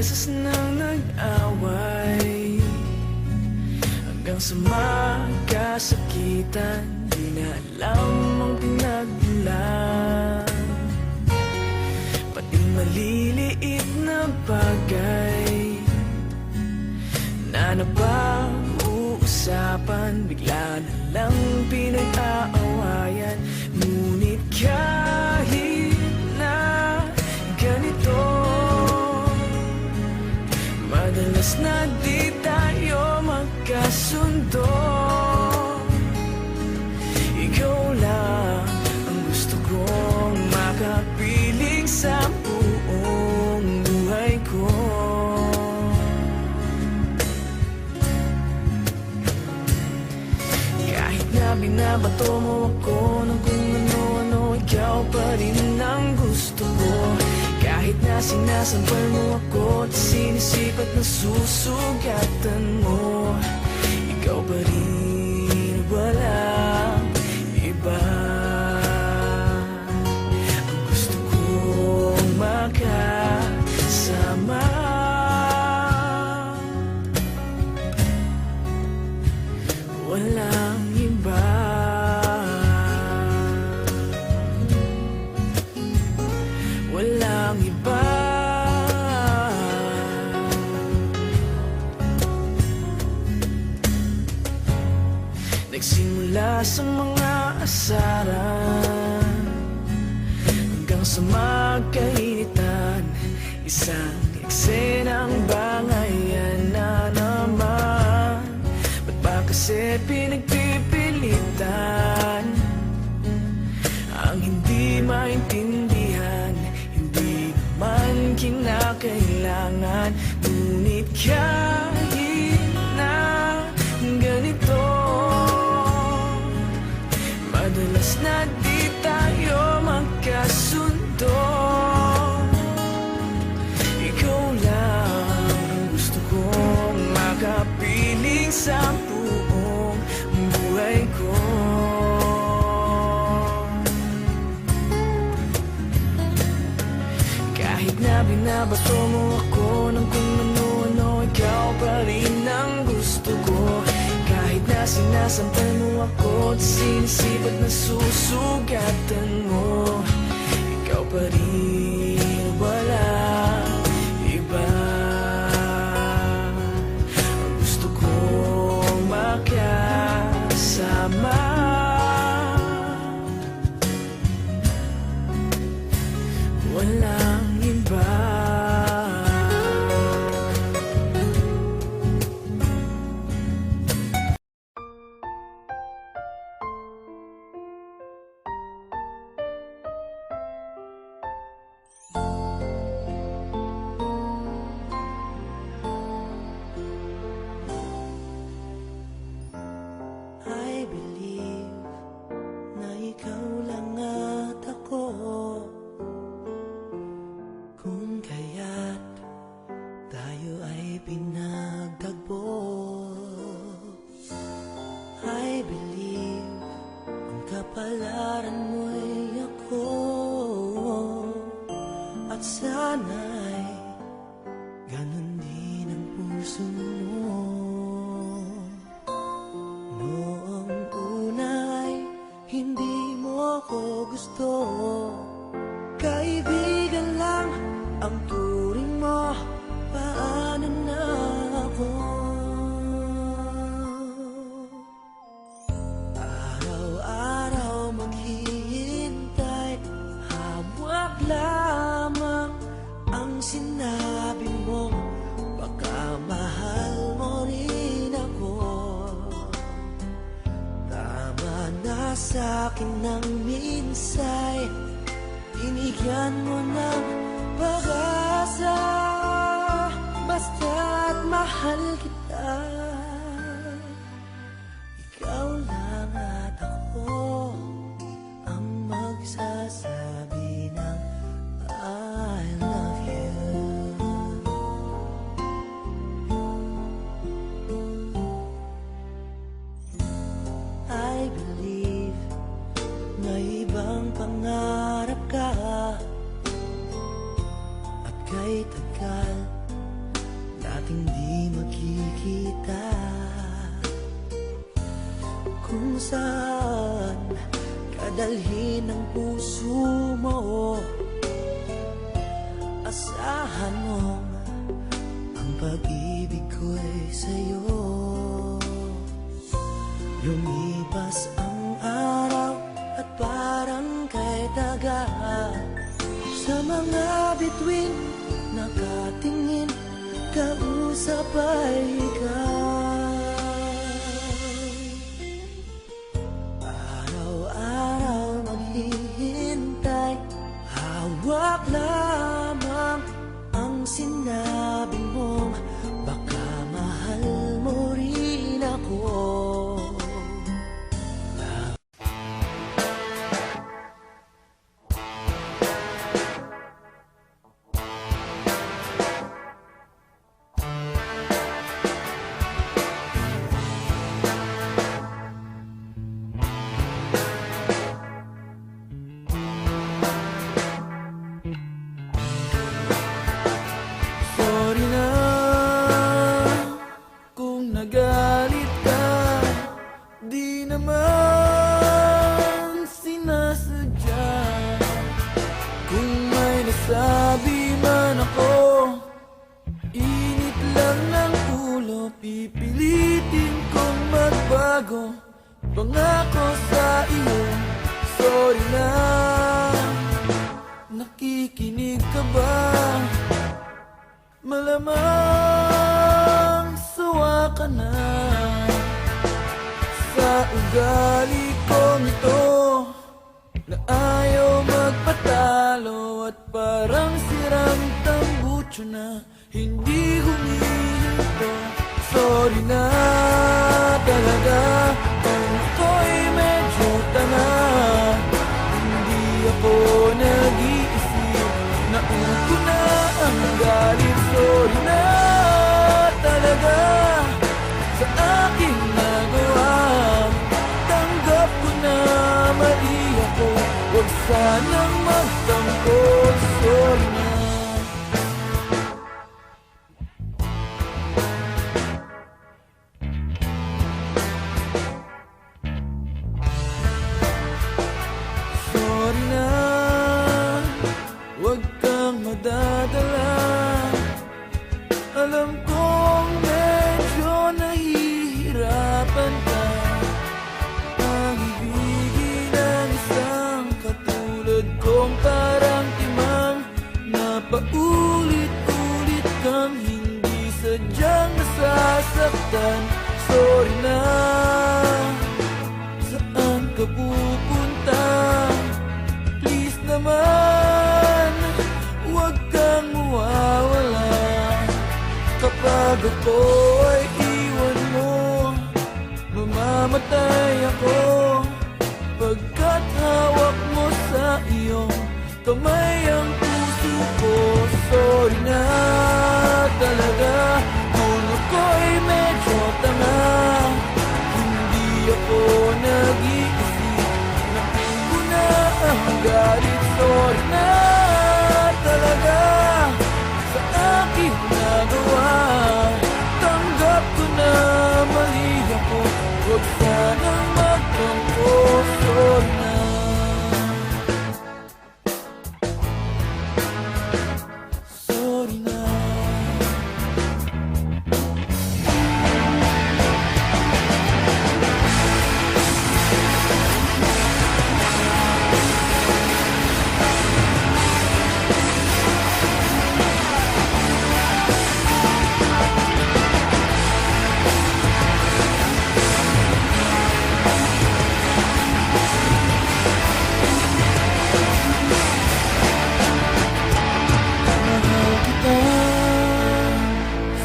beses nang nag-away, hanggang sa magkasakitan. Di na alam ang pinagmulan, pati maliliit na bagay na napag-uusapan, bigla na lang pinag-aawayan. Ngunit kahit na ganito, madalas na di tayo magkasundo. Ikaw lang ang gusto kong makapiling sa buong buhay ko. Kahit na binabato mo ako ng kung ano-ano, ikaw pa rin ang gusto ko. Kahit na sinasampal mo ako at sinisipat na susugatan mo, ikaw pa rin, walang iba. Ang gusto kong makasama, walang iba. Walang iba. Nagsimula sa mga asaran hanggang sa magkainitan, isang eksenang bangayan na naman. Ba't ba kasi pinagpipilitan ang hindi maintindihan? Hindi naman kinakailangan. Ngunit kahit na ganito, madalas na di tayo magkasundo. Ikaw lang ang gusto kong makapiling sa buong buhay ko. Kahit na binabato mo ako ng kung ano-ano, ikaw pa rin ang gusto ko. Kahit na sinasampal mo ako at sinisipat na susugatan mo, ikaw pa rin, walang iba. Ang gusto kong makasama, walang iba. I believe na ikaw lang at ako, kung kaya't tayo ay pinagtagpo. I believe ang kapalaran mo'y ako, at sana'y ganun din ang puso mo. Noong una'y hindi mo ko gusto, kaibigan lang ang turing mo, paano na ako? Araw-araw maghihintay, hawak lamang ang sinabi mo, baka mahal mo rin ako. Tama na sa'kin ng minsay, binigyan mo ng pag-asa, basta't mahal kita. Ikaw lang at ako ang magsasabi ng I love you. I believe may ibang pangarap ka, at kay tagal ating di magkikita, kung saan kadalhin ng puso mo. Asahan mong ang pag-ibig ko'y sa'yo. Lumipas ang araw at parang kay daga, sa mga bituin nakatingin, kausap ay ikaw. Araw-araw maghihintay, hawak lamang ang sinabi mong baka mahal mo rin ako. Sorry na kung nagalit ka, di naman sinasadya. Kung may nasabi man ako, init lang ng ulo, pipilitin kong magbago, pangako sa iyo. Sorry na, nakikinig ka ba? Malamang sawa ka na sa ugali kong ito, na ayaw magpatalo at parang sirang tambutso na hindi humihinto. Sorry na talaga kung ako'y medyo tanga, hindi ako nag-iisip, naupo na ang galit. Sorry na talaga sa aking nagawa, tanggap ko na mali ako, huwag sanang magtampo. Sorry na. Sorry na, huwag kang madadala, alam kong medyo nahihirapan ka. Ang ibigin ng isang katulad kong parang timang, na paulit-ulit kang hindi sadyang nasasaktan. Sorry na, saan ka pupunta? Please naman, huwag kang mawawala. Kapag ako ay iwan mo, mamamatay ako, pagkat hawak mo sa iyong kamay ang puso ko. Sorry na talaga kung ako'y medyo tanga, hindi ako nag-iisip, nakuha na ang galit. Sorry na talaga sa aking nagawa, tanggap ko na mali ako, huwag sanang magtampo. Sorry na. Sorry na.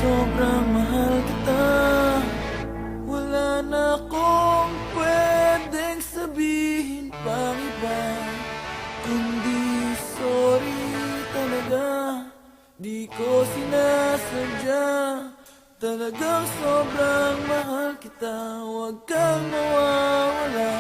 Sobrang mahal kita, wala na akong pwedeng sabihin pang iba, kundi sorry talaga, di ko sinasadya. Talagang sobrang mahal kita, huwag kang mawawala.